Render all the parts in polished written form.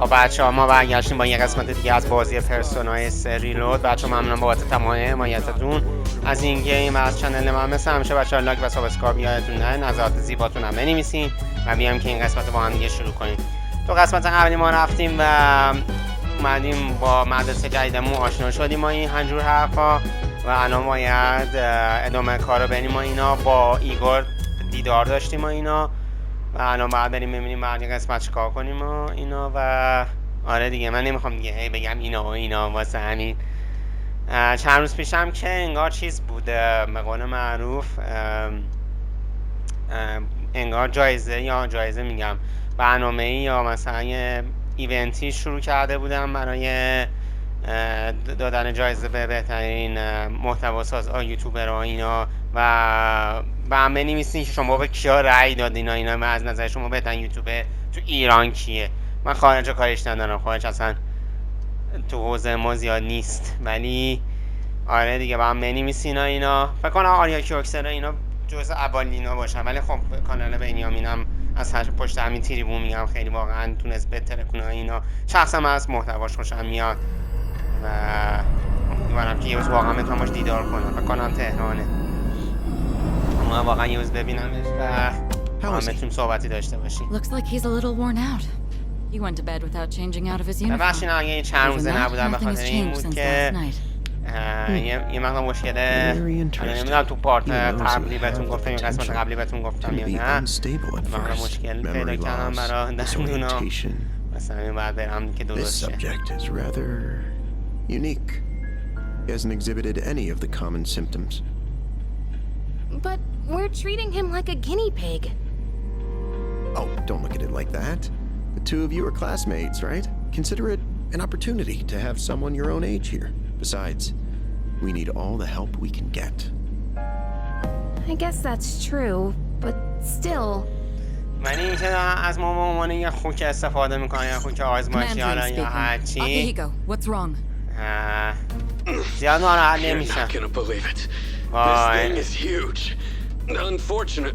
بچه‌ها ما برگشتیم با یه قسمت دیگه از بازی پرسونای ریلود. بچه‌ها ممنونم بابت تمام حمایتتون از این گیم و از چنل من. مثل همیشه بچه‌ها لایک و سابسکرایب یادتون نره، نظرات زیباتون هم بنویسین و بیام که این قسمت با هم دیگه شروع کنیم. تو قسمت قبلی ما رفتیم و اومدیم با مدرسه جدیدمون آشنا شدیم ما این هنجور حرفا و الان باید ادامه کارو بریم ما اینا. با ایگور دیدار داشتیم ما اینا و الان باید بریم ببینیم بعد قسمت چیکار کنیم و اینا. و آره دیگه من نمیخوام دیگه هی بگم اینا و اینا، واسه همین چند روز پیشم که انگار چیز بود به قول معروف انگار جایزه میگم برنامه‌ای یا مثلا یه ایونتی شروع کرده بودم برای دادن جایزه به بهترین محتواساز یوتیوبر و اینا و هم بنویسین که شما به کیا رأی دادین اینا و از نظر شما بهترین یوتیوبر تو ایران کیه. من خارج کارش ندارم، خارج اصلا تو حوزه ما زیاد نیست، ولی آره دیگه با هم بنویسین اینا. فکر کنم آریا کیوکسر اینا جزء اولینا باشن، ولی خب کانال بنیامینم از پشت همین تریبون میگم خیلی واقعا تونست بهتره کنه اینا. شخصا من از محتواش خوشم میاد و امیدوارم که یه روز واقعا بتونم باش دیدار کنم. فکر کنم تهرانه، اما واقعا یه روز ببینمش و هم بتونیم صحبتی داشته باشیم. Looks like he's a little worn out. He went to bed without changing out of his uniform. ببخشید اگه این چند روزه نبودم به خاطر این بود که یه مقدار مشکله نمیدونم تو پارت قبلی بهتون گفتم یا قسمت قبلی بهتون گفتم یا نه مقدار مشکل پیدا کردم برای دندونا، مثلا این باید برم که درست شه. Unique. He hasn't exhibited any of the common symptoms. But we're treating him like a guinea pig. Oh, don't look at it like that. The two of you are classmates, right? Consider it an opportunity to have someone your own age here. Besides, we need all the help we can get. I guess that's true, but still. من این که از ما به عنوان یه خوک استفاده میکنه، یه خوک آزمایشی حالا یا هرچی زیاد ناراحت نمیشم.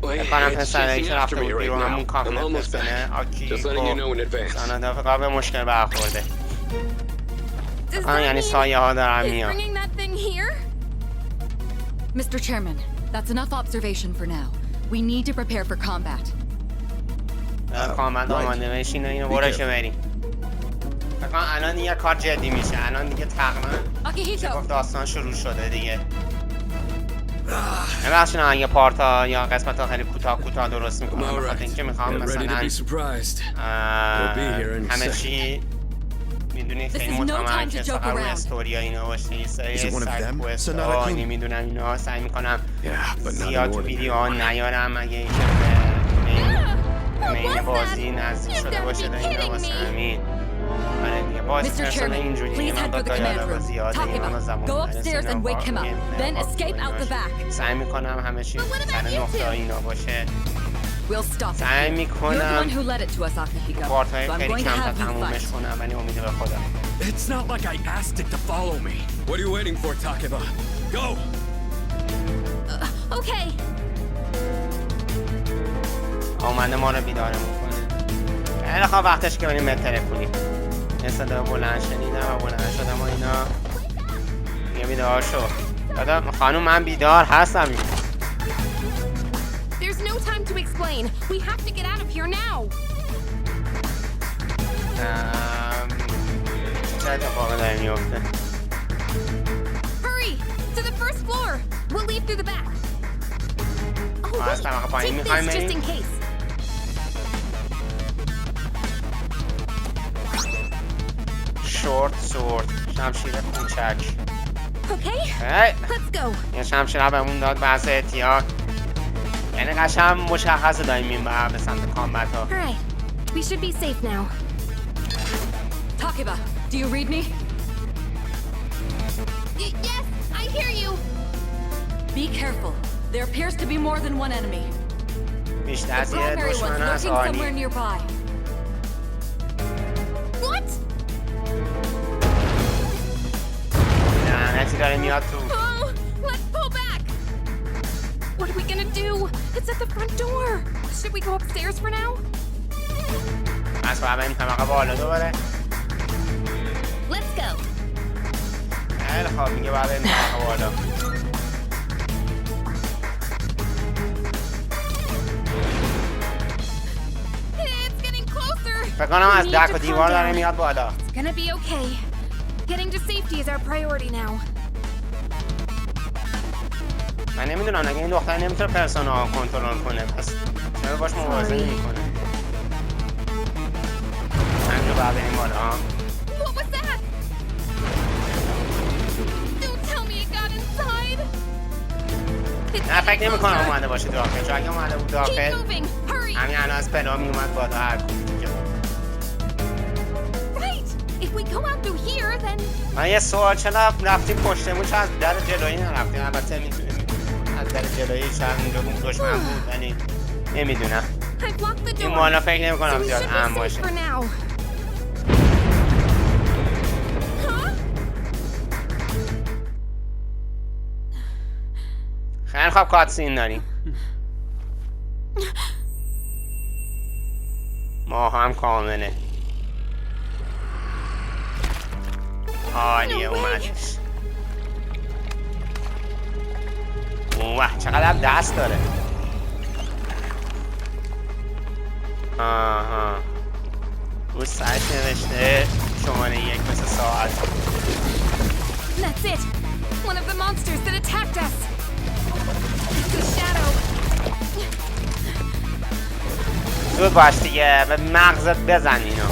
وای بکنم پسره که رفته بود بیرون همون کافه پسنه آکیکو سانادا فقط به مشکل برخورده. یعنی سایه ها دارم میان. Mr. Chairman, that's enough observation for now. We need to prepare for combat. کامنت آمانده بشین و اینو برشو بریم. فکرم الان دیگه کار جدی میشه. الان دیگه تقریبا داستان شروع شده دیگه. ببخشید اگه پارتا یا قسمت آخری کوتاه درست میکنم بخاطر اینکه میخوام مثلا همه چی میدونی خیلی متمرکز فقط روی استوریا اینا باشه. سری سایت کوست ها نمیدونم اینا سعی میکنم زیاد تو ویدیو ها نیارم اگه اینکه مین بازی نزدیک شده باشه در اینا واسه همین. آره دیگه بازی پرسونه اینجوری من دایالا زیاده اینا زمان سعی میکنم همه چی سر نقطه اینا باشه. سعی میکنم پارتای خیلی کم تا تمومش کنم ولی امیده به خودم. It's not like I asked it to follow me. What are you waiting for, Takeba? Go! Okay. اومده ما رو بیدار میکنه. خیلی خواب وقتش که بریم متره کنیم. یه صدا بلند شنیدم و بلند شدم و اینا یه بیدار شو. دادا خانوم من بیدار هستم. There's no time to explain. We have to get out of here now. چه اتفاقی داره میفته؟ Hurry to the first floor. We'll leave through the back. Oh, wait. Take this just in case. شورت شمشیر کوچک. Okay. Let's go. یه شمشیر بهمون داد بحث احتیاط. یعنی قشنگ مشخصه داریم میریم به سمت کامبت ها. Alright. We should be safe now. Takeba, do you read me? Yes, I hear you. Be careful. There appears to be more than one enemy. بیشتر The از یه primary one's دشمن هست lurking somewhere آنی. nearby. What? لعنتی داره میاد تو. Oh, let's pull back. What are we gonna do? It's at the front door. Should we go upstairs for now? از باید بریم طبقه بالا دوباره. let's go. خیلی خواب میگه بعد این طرف بالا. It's getting closer. فکر کنم از We need دک to و calm دیوار داره down. میاد بالا. It's gonna be okay. Getting to safety is our priority now. من نمیدونم نگه این دختر نمیتونه پرسونا کنترل کنه، پس چرا باش مبارزه نمیکنه؟ همینجا باید بریم بالا. What was that? Don't tell me it got inside. It's نه فکر getting نمیکنم closer. اومده باشه داخل، چون اگه اومده بود Keep داخل moving. Hurry. همین الان از پلا میومد بالا هر کدوم. Right. If we go out through here, then من یه سوال، چرا رفتیم پشتمون، چرا از در جلویی نرفتیم؟ البته میتونیم از در جلویی شاید اونجا بود دشمن بود، ولی نمیدونم. I blocked the این door. مالا فکر So نمیکنم we زیاد should امن be safe باشه. for now. Huh? خیلی خوب کاتسین داریم. ما هم کامله. عالیه اومدش. اوه چقدر دست داره. آها رو سرش نوشته شماره 1 مثل ساعت. That's it. One of the monsters that attacked us. It's a shadow. زود باش دیگه، به مغزت بزن اینو.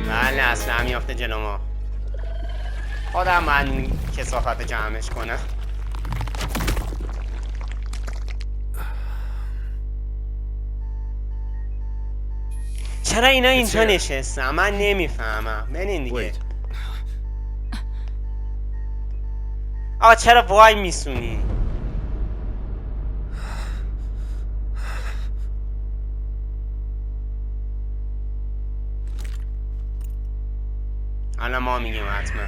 بله اصلا میافته جلو ما. خودم من کثافت جمعش کنم. چرا اینا اینجا نشستن؟ من نمیفهمم. ببین دیگه. آقا چرا وای میسونی؟ حالا ما میگیم حتما.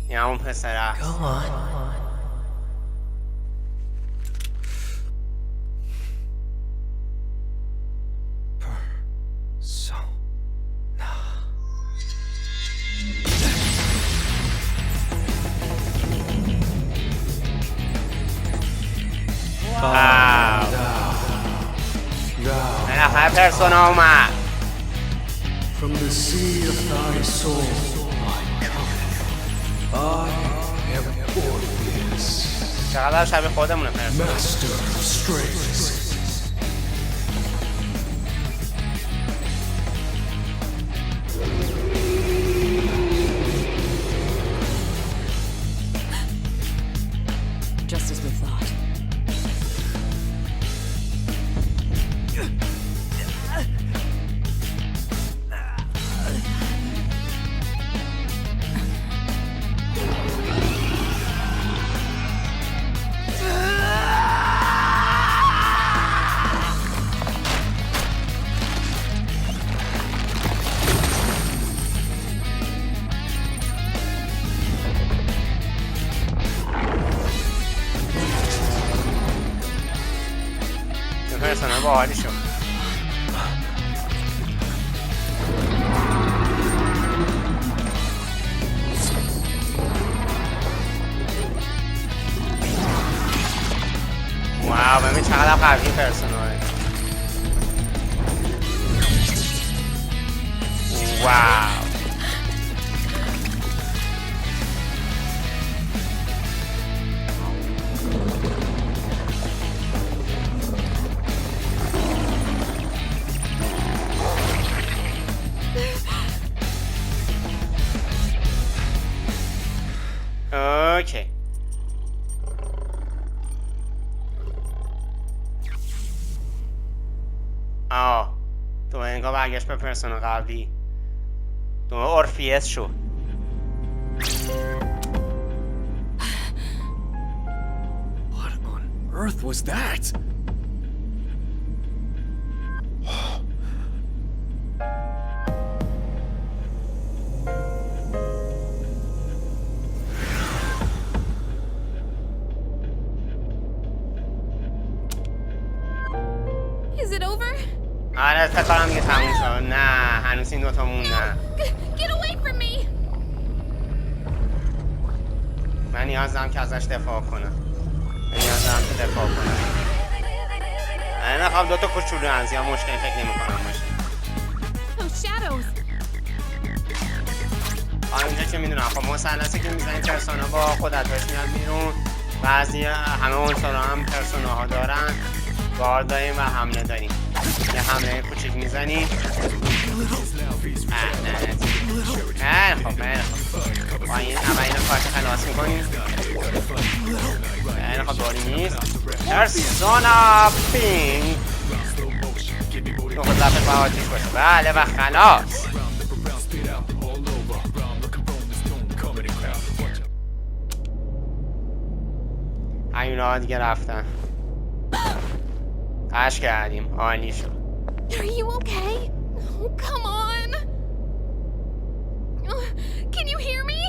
این همون پسر هست. بالاخره پرسونا اومد. From the sea of thy soul, I come. I am Orpheus, چقدر شبیه خودمونه پرسونا. master of strings. Just as we thought. پرسونا باحالی شد. واو ببین چقدر قوی پرسوناه. واو اوکی. تو انگار برگشت به پرسونا قبلی. تو اورفیس شد. What on earth was that? Is it over? آره فکر کنم دیگه تموم شد. نه هنوز این دوتا موندن. Get away from me! من نیاز دارم که ازش دفاع کنم. نیاز دارم که دفاع کنم. من نخوام دوتا کوچولو هست یا مشکلی فکر نمی کنم باشه. Those shadows! اینجا که میدونم خب مثلثی که میزنی پرسونا با قدرتاش میاد بیرون. بعضی همه عنصرها هم پرسوناها دارن. گارد داریم و حمله داریم. یه حمله کوچیک میزنیم. خیلی خوب با این اول اینو کارت خلاص میکنیم. خیلی خوب داری نیست. پرسونا پینگ تو خود لفت با آتیش باشه. بله و خلاص. هیونا دیگه رفتن. قش کردیم. عالی شد. Are you okay? Oh, come on! Can you hear me?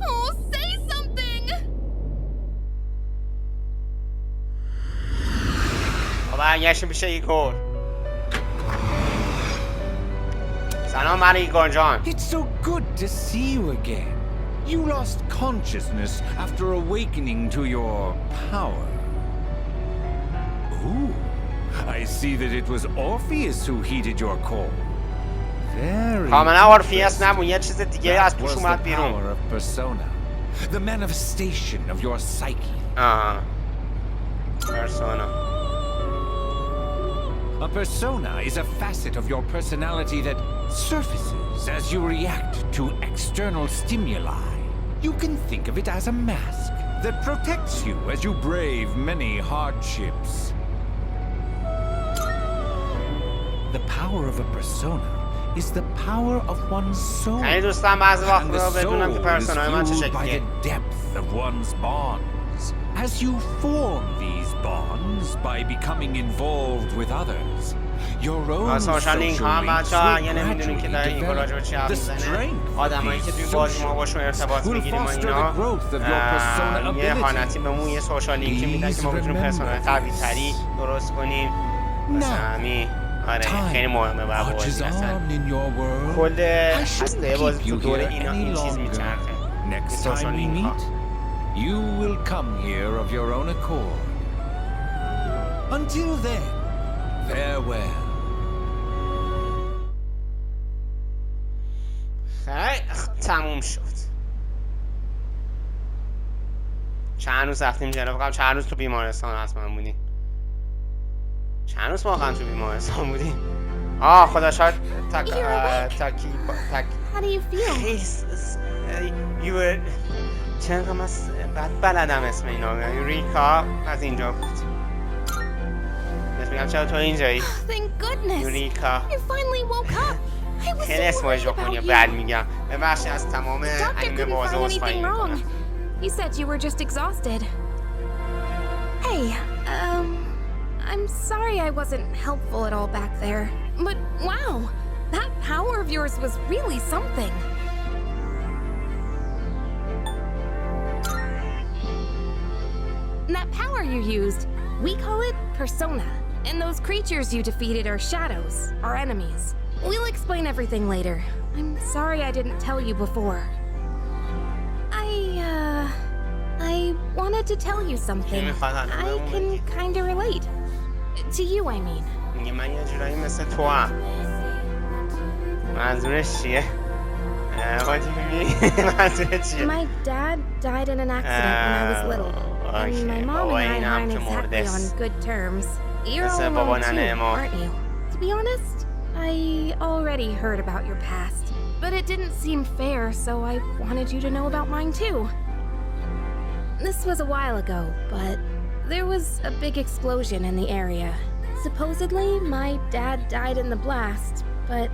Oh, say something! برگشتیم پیش ایگور. سلام برای ایگور جان. It's so good to see you again. You lost consciousness after awakening to your power. Ooh, I see that it was Orpheus who heeded your call. Very کاملا اورفیوس نبود یه چیز دیگه از That توش was the اومد بیرون. power of persona, the manifestation of your psyche. پرسونا. A persona is a facet of your personality that surfaces as you react to external stimuli. You can think of it as a mask that protects you as you brave many hardships. The power of a persona is the power of one's soul. یعنی دوستان بعضی وقت And the رو بدونم که soul is پرسونای من چه fueled by شکلیه. the depth of one's bonds. As you form these bonds by becoming involved with others, your own سوشال لینک ها هم social links بچه ها will اگه نمیدونین که داره این gradually راجع به چی حرف develop. The میزنه strength of آدمایی که توی these بازی ما باشون social ارتباط will میگیریم و foster the اینا growth of your persona یه ability. حالتی بهمون یه سوشال لینکی میدن که ما بتونیم پرسونای قوی تری درست کنیم مثل همین آره خیلی مهمه برای Marches بازی اصلا on in your world. کل I اصله shouldn't بازی keep تو you دور here این any چیز longer. میچرخه این Next سوشال time we لینک ها meet, you will come here of your own accord. Until then, farewell. تموم شد چند روز رفتیم جلو فقط چند روز تو بیمارستان حتما بودیم چند روز واقعا تو بیمارستان بودیم خدا شاید How do you feel? چند من بلدم اسم اینا یوریکا از اینجا بود میگم چرا تو اینجایی Thank goodness! یوریکا You finally woke up! I was خیلی so اسم worried ژاپنی about بد you. میگم ببخشید از تمام Doctor انیمه couldn't بازه find عذرخواهی anything wrong. میکنم He said you were just exhausted. Hey, I'm sorry I wasn't helpful at all back there. But wow, that power of yours was really something. That power you used, we call it persona. And those creatures you defeated are shadows, our enemies. We'll explain everything later. I'm sorry I didn't tell you before. I wanted to tell you something. I can kinda relate. To you, I mean. میگه من یه جورایی مثل تو هم منظورش چیه؟ منظورش چیه؟ My dad died in an accident when I was little. And my mom and I aren't exactly on good terms. You're all alone too, aren't you? To be honest, I already heard about your past. But it didn't seem fair, so I wanted you to know about mine too. This was a while ago, but there was a big explosion in the area. Supposedly, my dad died in the blast, but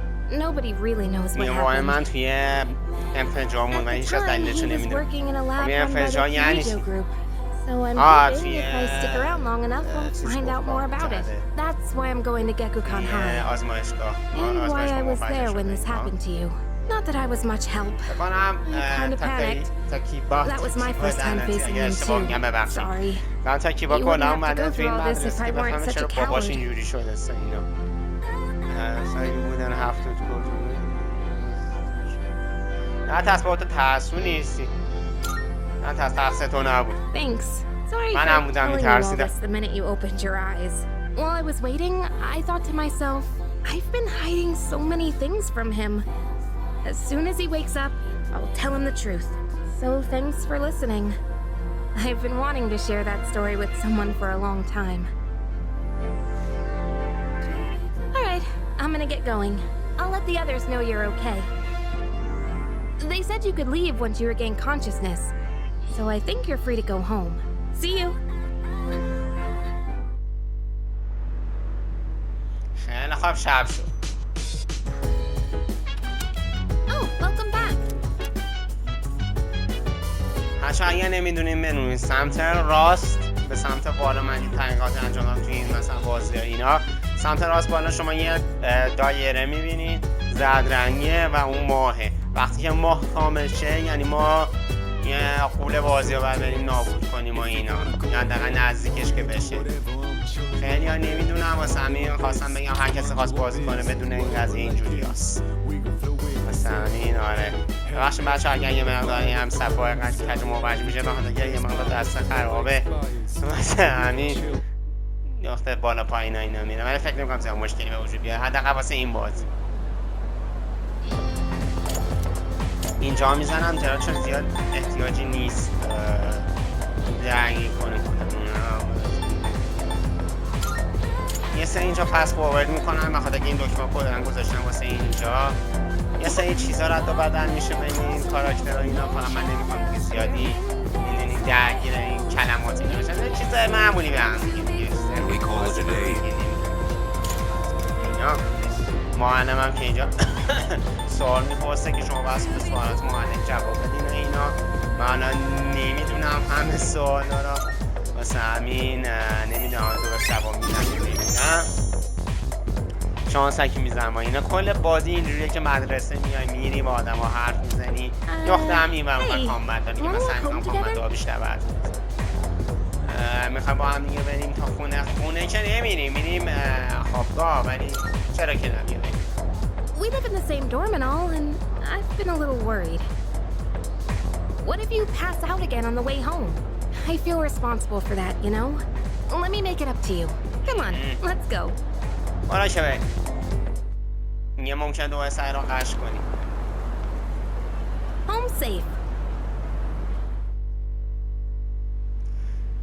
nobody really knows what happened. من توی انفجار At بود و the هیچ از time, دلیلش he was نمیدونم working in a lab خب یه run by the انفجار یعنی video group. So I'm hoping if I stick around long enough, I'll find out more about it. That's why I'm going to Gekukan High. آزمایشگاه And why I was there when this happened to you. Not that I was much help. بکنم Kinda panicked. تا کیبا That was my first time facing him too. Sorry. من تا کیبا You کلا wouldn't have to اومدم go توی این through all this مدرسه if I که weren't بفهمه such چرا a باباش coward. اینجوری شده است اینا. So you wouldn't have to go through it. نه تصمیمات ترسو نیستی. نه ترس تو نبود. Thanks. Sorry من for هم بودم telling you all میترسیدم. this the minute you opened your eyes. While I was waiting, I thought to myself, I've been hiding so many things from him. As soon as he wakes up, I'll tell him the truth. So thanks for listening. I've been wanting to share that story with someone for a long time. Alright, I'm gonna get going. I'll let the others know you're okay. They said you could leave once you regain consciousness, so I think you're free to go home. See you! خیلی خوب شب شد. Oh, welcome back! بچه اگه نمیدونیم بنوین سمت راست به سمت بالا من این تحقیقات انجام دادم توی این مثلا بازی ها اینا. سمت راست بالا شما یه دایره میبینید زرد رنگیه و اون ماهه. وقتی که ماه کامل شه یعنی ما یه قول بازی رو باید بریم نابود کنیم و اینا، یا دقیقا نزدیکش که بشه. خیلی ها نمیدونم واسه همین خواستم بگم هر کسی خواست بازی کنه بدون این قضیه اینجوری هست واسه همین. آره ببخشید بچه اگر یه مقداری هم صفحه کج موقعش میشه بخاطر اگر یه مقدار دست خرابه واسه همین نقطه بالا پایین اینا میره، ولی فکر نمی‌کنم زیاد مشکلی به وجود بیاد حداقل واسه این بازی. اینجا میزنم چون زیاد احتیاجی نیست درگیر کنیم. یه سری اینجا پس فوروارد میکنم بخاطر اینکه این دکمه کدن گذاشتم واسه اینجا. یه سری چیزا رد و بدل میشه بین این کاراکترها اینا، فقط من نمیخوام دیگه زیادی یعنی درگیر این کلمات اینا بشم. چیزای معمولی به هم دیگه اینا. معلم هم که اینجا سوال میپرسه که شما بس به سوالات معلم جواب بدین اینا. من نمیدونم همه سوالا را واسه همین نمیدونم درست جواب میدم نمیدونم. شانس که میزنم اینا. کل بازی اینجوریه که مدرسه میای میری با آدم ها حرف میزنی. یخته هم این برمون کامبت داری که مثلا میخوام کامبت ها بیشتر برد میخوام با هم دیگه بریم تا خونه که نمیریم میریم خوابگاه، ولی چرا که نمیریم. We live in the same dorm and all, and I've been a little worried. What if you pass out again on the way home? I feel responsible for that, you know? Let me make it up to you. Come on, let's go. برا که بریم. یه ممکن دوه سعی را قش کنیم. Home safe.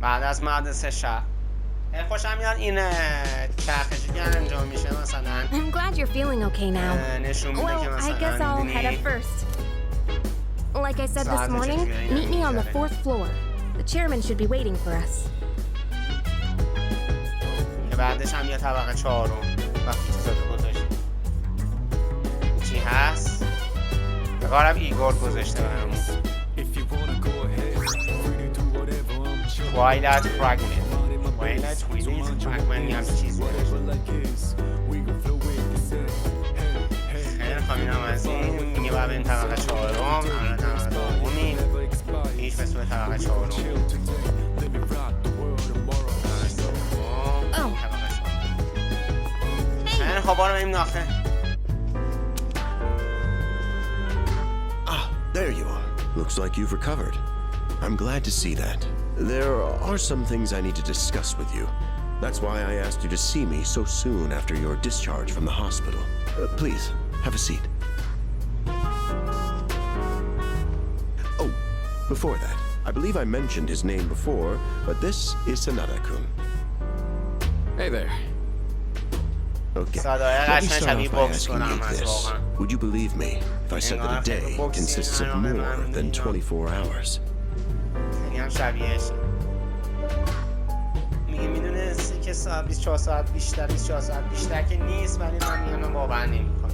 بعد از مدرسه شهر خوشم میاد این چرخشی که انجام میشه مثلا. I'm glad you're feeling okay now. نشون میده که Well, I مثلا guess I'll head up first. Like I said this morning, meet me on the 4th floor. The chairman should be waiting for us. بعدش هم یه طبقه 4 وقتی چیزا رو گذاشت. چی هست؟ بقارم ایگور گذاشته برامون. Twilight Fragment. Twilight Fragment هم چیزی خیلی خواهیم از این میگه باید این طبقه 4 الان طبقه 2 هیچ به صورت طبقه 4 There you are. Looks like you've recovered. I'm glad to see that. There are some things I need to discuss with you. That's why I asked you to see me so soon after your discharge from the hospital. Please, have a seat. Oh, before that, I believe I mentioned his name before, but this is Sanada-kun. Hey there. Okay, let me start off by asking you this. Would you believe me if I said that a day consists of more than 24 hours? میگه میدونستی که 24 ساعت بیشتر 24 ساعت بیشتر که نیست، ولی من میگم باور نمی‌کنم.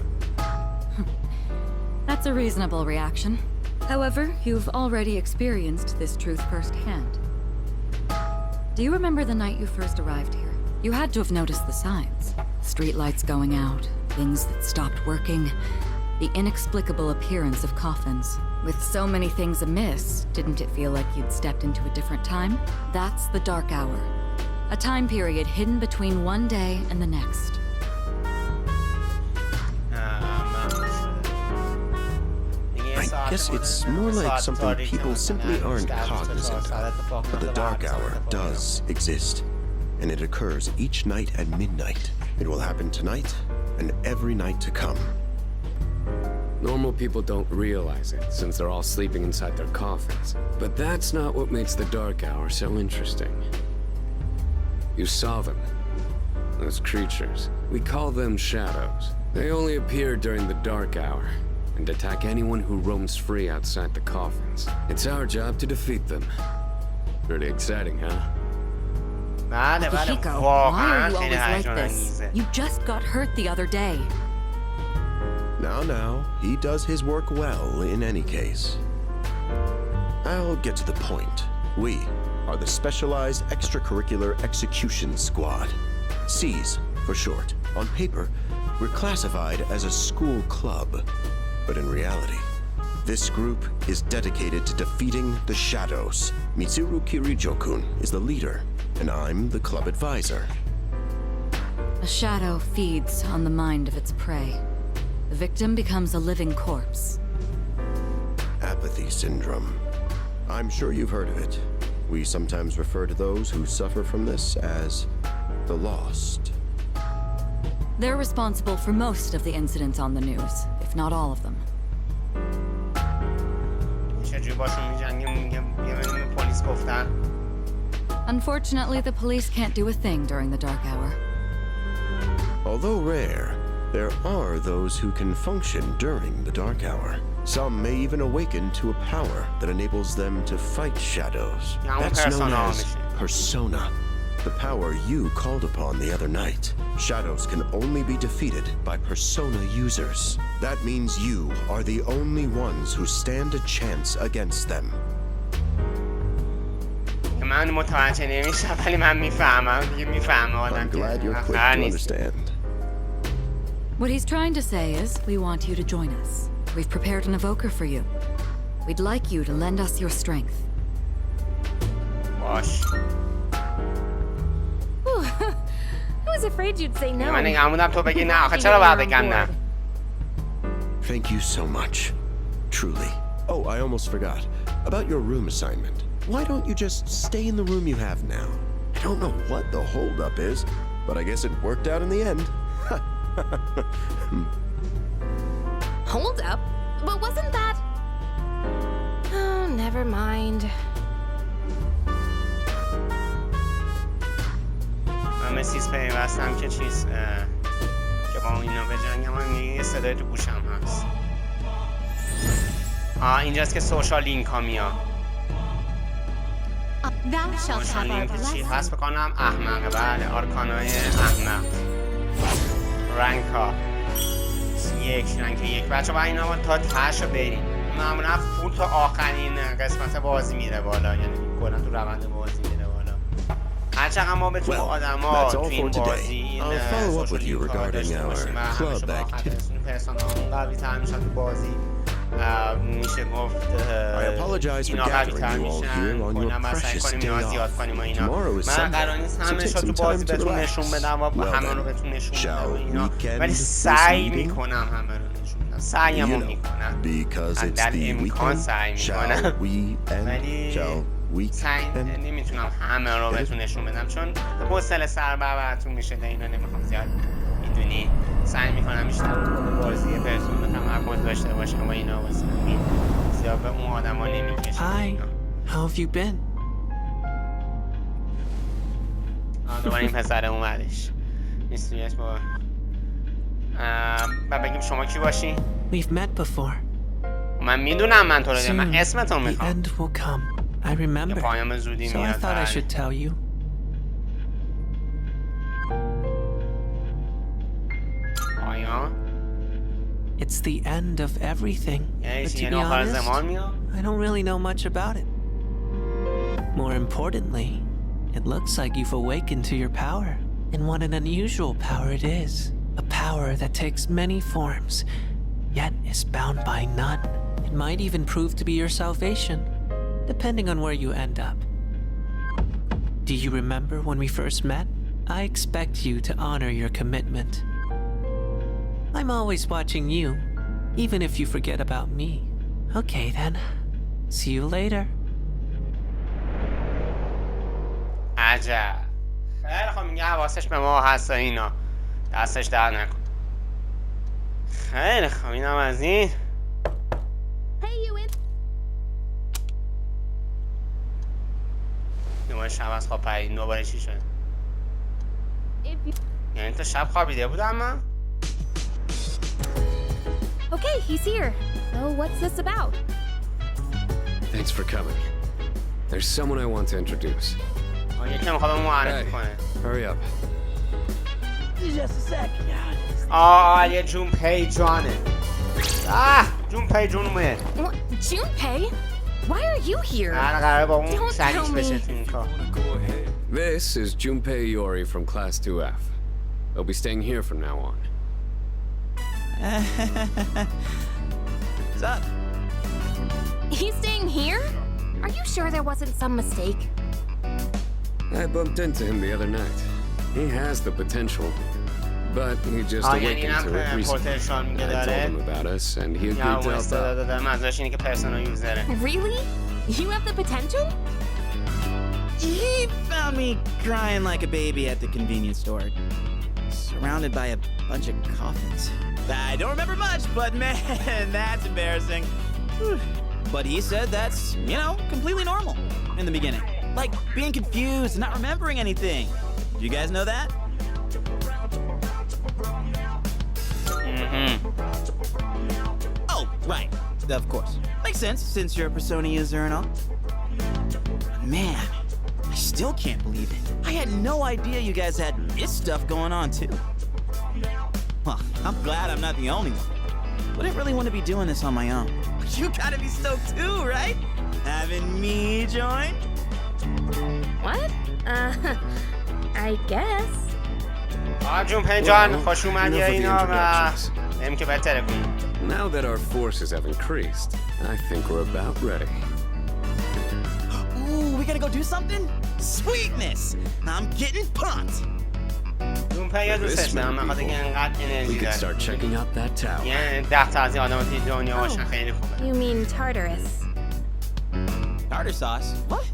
That's a reasonable reaction. However, you've already experienced this truth firsthand. Do you remember the night you first arrived here? You had to have noticed the signs. Streetlights going out, things that stopped working. The inexplicable appearance of coffins. With so many things amiss, didn't it feel like you'd stepped into a different time? That's the Dark Hour. A time period hidden between one day and the next. I guess it's more like something people simply aren't cognizant of. But the Dark Hour does exist, and it occurs each night at midnight. It will happen tonight and every night to come. Normal people don't realize it, since they're all sleeping inside their coffins. But that's not what makes the Dark Hour so interesting. You saw them. Those creatures. We call them shadows. They only appear during the Dark Hour, and attack anyone who roams free outside the coffins. It's our job to defeat them. Pretty exciting, huh? Akihiko, why are you always like this? You just got hurt the other day. Now, he does his work well in any case. I'll get to the point. We are the Specialized Extracurricular Execution Squad. S.E.E.S for short. On paper, we're classified as a school club. But in reality, this group is dedicated to defeating the shadows. Mitsuru Kirijo-kun is the leader, and I'm the club advisor. A shadow feeds on the mind of its prey. The victim becomes a living corpse. Apathy syndrome. I'm sure you've heard of it. We sometimes refer to those who suffer from this as the lost. They're responsible for most of the incidents on the news, if not all of them. Unfortunately, the police can't do a thing during the Dark Hour. Although rare, there are those who can function during the Dark Hour. Some may even awaken to a power that enables them to fight shadows. That's known as persona. The power you called upon the other night. Shadows can only be defeated by persona users. That means you are the only ones who stand a chance against them. من متوجه نمیشم ولی من میفهمم I'm glad you're quick to understand. What he's trying to say is, we want you to join us. We've prepared an evoker for you. We'd like you to lend us your strength. باش. I was afraid you'd say no. من نگم تو بگی نه آخه چرا باید بگم نه. Thank you so much. Truly. Oh, I almost forgot. About your room assignment. Why don't you just stay in the room you have now? I don't know what the holdup is, but I guess it worked out in the end. Hold up? But wasn't that... Oh, never mind. من مسیس پیوستم که چیز که با اینا بجنگم هم یه صدای تو گوشم هست. اینجاست که سوشال لینک ها میاد. سوشال لینک چی هست بکنم؟ احمقه. بله آرکانای احمق. رنگ ها رنگ یک بچه با اینا تا تهش رو بریم. معمولا فول تا آخرین قسمت بازی میره بالا، یعنی کلا تو روند بازی میره بالا. هرچقدر ما بتونیم آدم ها تو این بازی این سوشال لینک ها داشته باشیم و همیشه با آخر برسونیم پرسونامون قوی تر میشن تو بازی. میشه گفت اینا قوی تر میشن. کلا ما سعی کنیم اینا زیاد کنیم و اینا. من قرار نیست همه تو بازی بهتون نشون بدم و همه رو بهتون نشون بدم و اینا، ولی سعی میکنم همه رو نشون بدم. سعیمو میکنم، در امکان سعی میکنم، ولی سعی نمیتونم همه رو بهتون نشون بدم چون حوصله سر براتون میشه. اینا نمیخوام زیاد میدونی. سعی میکنم بیشتر بازی پرسون تمرکز داشته باشم و اینا واسه همین زیاد به اون آدما نمیکشم. Hi, how have you been? دوباره این پسر اومدش. نیستیش با بگیم شما کی باشی؟ We've met before. من میدونم من تو رو دیدم. من اسمتو The میخوام. end will come. I remember. پایام زودی So I میاد. thought I should tell you. پایام؟ It's the end of everything. But to be honest, I don't really know much about it. More importantly, it looks like you've awakened to your power. And what an unusual power it is. A power that takes many forms. yet is bound by none. It might even prove to be your salvation, depending on where you end up. Do you remember when we first met? I expect you to honor your commitment. I'm always watching you, even if you forget about me. Okay then. See you later. عجب. خیلی خب میگه حواسش به ما هست و اینا. دستش در نکن. خیلی خب اینم از این. دوباره شب از خواب پرید. دوباره چی شد؟ یعنی تو شب خوابیده بودم من؟ Okay, he's here. So what's this about? Thanks for coming. There's someone I want to introduce. یکی میخواد به معرفی کنه. Hurry up. Just a sec. یه جونپی جانه. جونپی جونمه. Junpei? Why are you here? قراره با اون سریش بشه تو این کار. This is Junpei Iori from Class 2F. They'll be staying here from now on. What's up? He's staying here? Are you sure there wasn't some mistake? I bumped into him the other night. He has the potential, but he just awakened to it recently. I told him about us, and he agreed to help out. Really? You have the potential? He found me crying like a baby at the convenience store, surrounded by a bunch of coffins. I don't remember much, but man, that's embarrassing. But he said that's, you know, completely normal in the beginning. Like being confused and not remembering anything. Do you guys know that? Oh, right. Of course. Makes sense since you're a Persona user and all. Man, I still can't believe it. I had no idea you guys had this stuff going on too. Well, I'm glad I'm not the only one. Wouldn't really want to be doing this on my own. You gotta be stoked too, right? Having me join? What? I guess. جونپی جان خوش اومدی اینا و نمیم که بهتره کنیم. Now that our forces have increased, I think we're about ready. Ooh, we gotta go do something? Sweetness! I'm getting pumped! جونپی یا دوستش دارم من خاطر که انقدر انرژی داره. We could start checking out that tower. یعنی 10 تا از این آدم توی دنیا باشن خیلی خوبه. You mean Tartarus? Tartar sauce? What?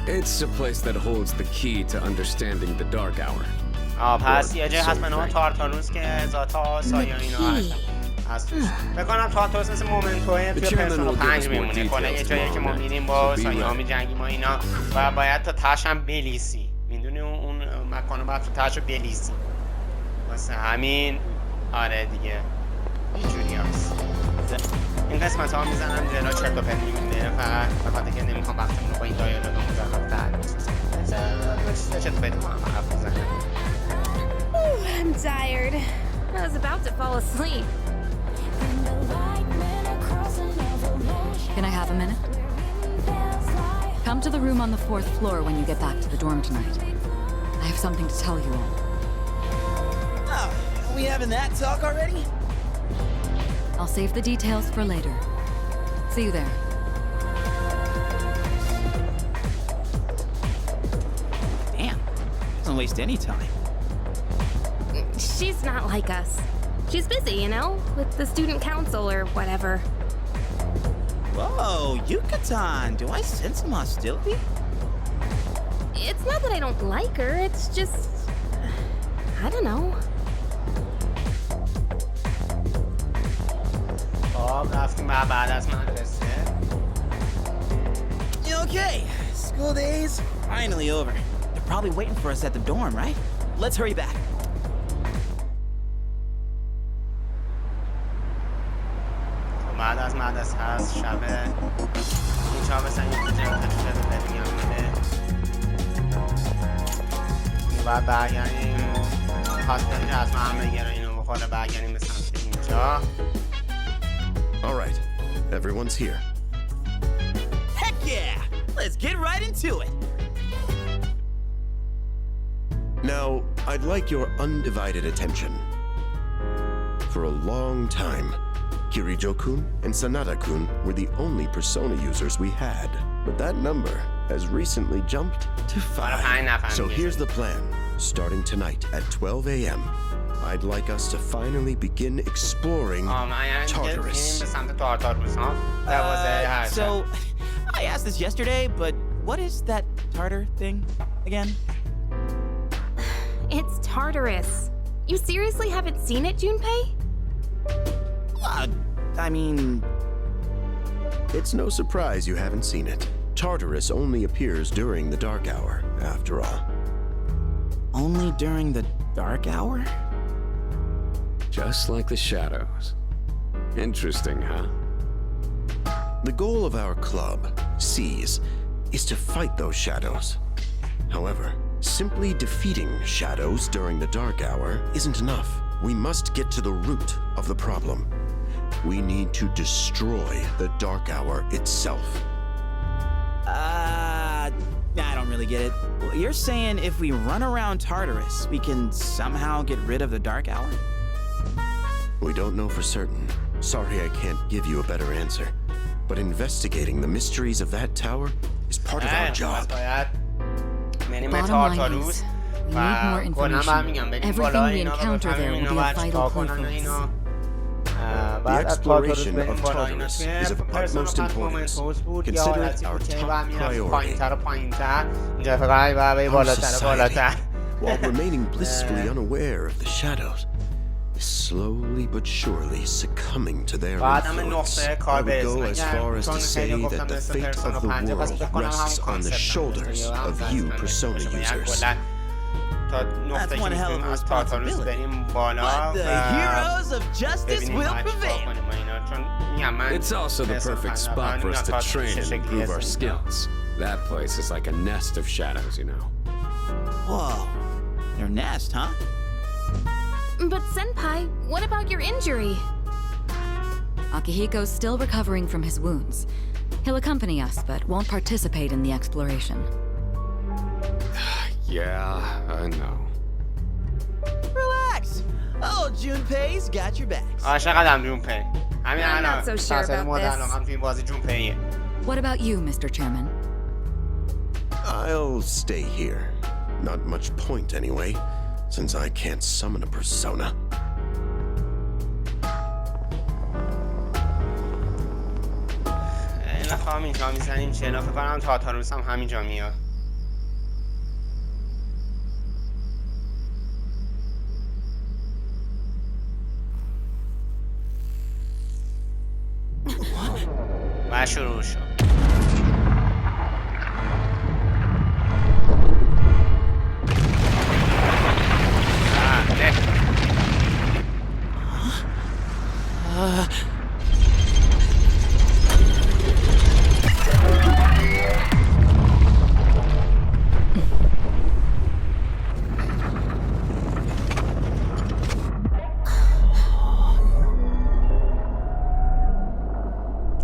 It's a place that holds the key to understanding the dark hour. پس یه جای هست به نام تارتاروس که ذاتا سایه اینا هست توش. فکر کنم تارتاروس مثل مومنتوه توی پرسونا 5 میمونه. کلا یه جایی که ما میریم با سایه ها میجنگیم و اینا و باید تا تهش هم بلیسی. میدونی اون مکانو باید تو تهش رو بلیسی. واسه همین آره دیگه اینجوری هست. این قسمت ها میزنم جلو چرت و پرت میمونه فقط بخاطر که نمیخوام وقتمون رو با این دایالوگ مزخرف چرت و پرت کنم حرف بزنم. I'm tired. I was about to fall asleep. Can I have a minute? Come to the room on the 4th floor when you get back to the dorm tonight. I have something to tell you all. Oh, are we having that talk already? I'll save the details for later. See you there. Damn, doesn't waste any time. She's not like us. She's busy, you know, with the student council or whatever. Whoa, Yucatan, do I sense some hostility? It's not that I don't like her, it's just... I don't know. Okay, school days finally over. They're probably waiting for us at the dorm, right? Let's hurry back. بعد از هست شبه این چهار بسن یه کجا تشکیل بریم بعد برگردیم هاسپیتال که حتما همه اینو بخوره برگردیم به سمت اینجا. Alright, everyone's here. Heck yeah! Let's get right into it! Now, I'd like your undivided attention. For a long time, Kirijo-kun and Sanada-kun were the only Persona users we had. But that number has recently jumped to 5. So here's the plan. Starting tonight at 12 a.m., I'd like us to finally begin exploring Tartarus. So, I asked this yesterday, but what is that Tartar thing again? It's Tartarus. You seriously haven't seen it, Junpei? I mean... It's no surprise you haven't seen it. Tartarus only appears during the dark hour, after all. Only during the dark hour? Just like the shadows. Interesting, huh? The goal of our club, S.E.E.S, is to fight those shadows. However, simply defeating shadows during the dark hour isn't enough. We must get to the root of the problem. We need to destroy the dark hour itself. I don't really get it. You're saying if we run around Tartarus, we can somehow get rid of the dark hour? We don't know for certain. Sorry I can't give you a better answer. But investigating the mysteries of that tower is part of our job. Bottom line is, we need more information. Everything we encounter there will be a vital clue for us. The exploration of Tartarus is of utmost importance. Consider it our top priority. Our society, while remaining blissfully unaware of the shadows, is slowly but surely succumbing to their influence. I would go as far as to say that the fate of the world rests on the shoulders of you Persona users. That's one hell of a responsibility. But the heroes of justice will prevail. It's also the perfect spot for us to train and improve our skills. That place is like a nest of shadows, you know. Whoa. Their nest, huh? But Senpai, what about your injury? Akihiko's still recovering from his wounds. He'll accompany us, but won't participate in the exploration. Yeah, I know. Relax. Oh, Junpei's got your backs. I'm not so sure about this. What about you, Mr. Chairman? I'll stay here. Not much point anyway, since I can't summon a persona. اینجا میزنیم چرا فکر کنم تاتاروس هم همینجا میاد. و شروع شد.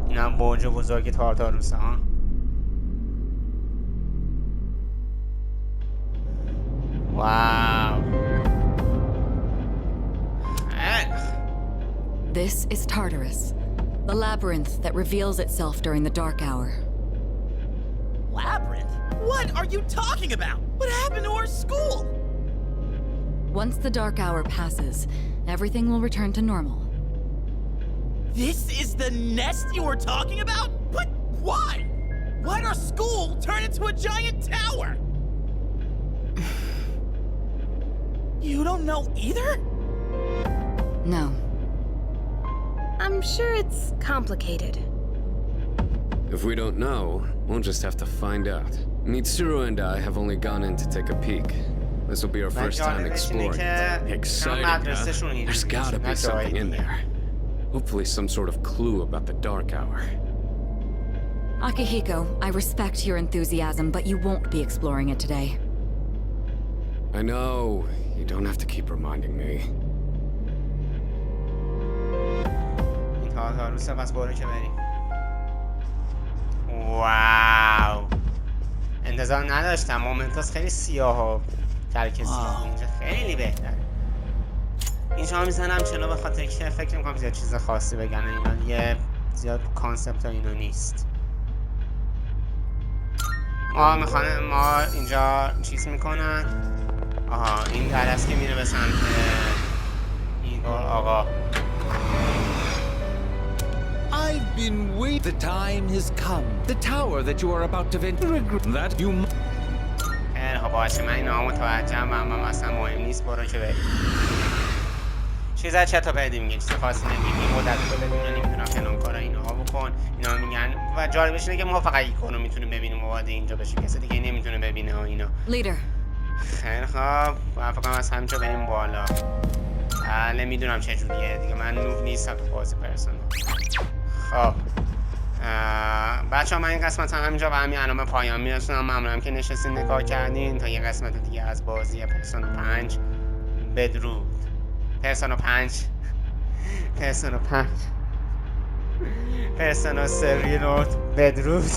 اینم برج بزرگ تارتاروس ها. واو. This is Tartarus, the labyrinth that reveals itself during the dark hour. Labyrinth? What are you talking about? What happened to our school? Once the dark hour passes, everything will return to normal. This is the nest you were talking about? But why? Why'd our school turn into a giant tower? You don't know either? No. I'm sure it's complicated. If we don't know, we'll just have to find out. Mitsuru and I have only gone in to take a peek. This will be our first time exploring. Exciting, huh? There's gotta be something in there. Hopefully some sort of clue about the dark hour. Akihiko, I respect your enthusiasm, but you won't be exploring it today. I know. You don't have to keep reminding me. واو. انتظار نداشتم. مومنتاس خیلی سیاه و ترک سیاه. اینجا خیلی بهتره. اینجا میزنم چلو به خاطر که فکر میکنم زیاد چیز خاصی بگن اینا یه زیاد کانسپت ها اینا نیست. ما اینجا چیز میکنن. آها این در است که میره به سمت ایگور آقا. I've been waiting. The time has come. The tower that you are about to enter. That you. خب باشه من اینا متوجهم اما مثلا مهم نیست برو که بریم. چیزا چطور پیدا میگه چیز خاصی نمیگه این مدت رو ببین نمیدونم فلان کارا اینها بکن اینا میگن و جالبش اینه که ما فقط ایکونو میتونیم ببینیم و وارد اینجا بشیم کسی دیگه نمیتونه ببینه ها اینا. Leader. خیلی خوب فقط از همینجا بریم بالا. نمیدونم چه جوریه دیگه من نوب نیستم تو بازی پرسونال. خب بچه ها من این قسمت همینجا به همین علامه پایان میرسونم. ممنونم که نشستین نگاه کردین تا یه قسمت دیگه از بازی پرسونا 5 بدرود. پرسونا 5 پرسونا 3 ریلود بدرود.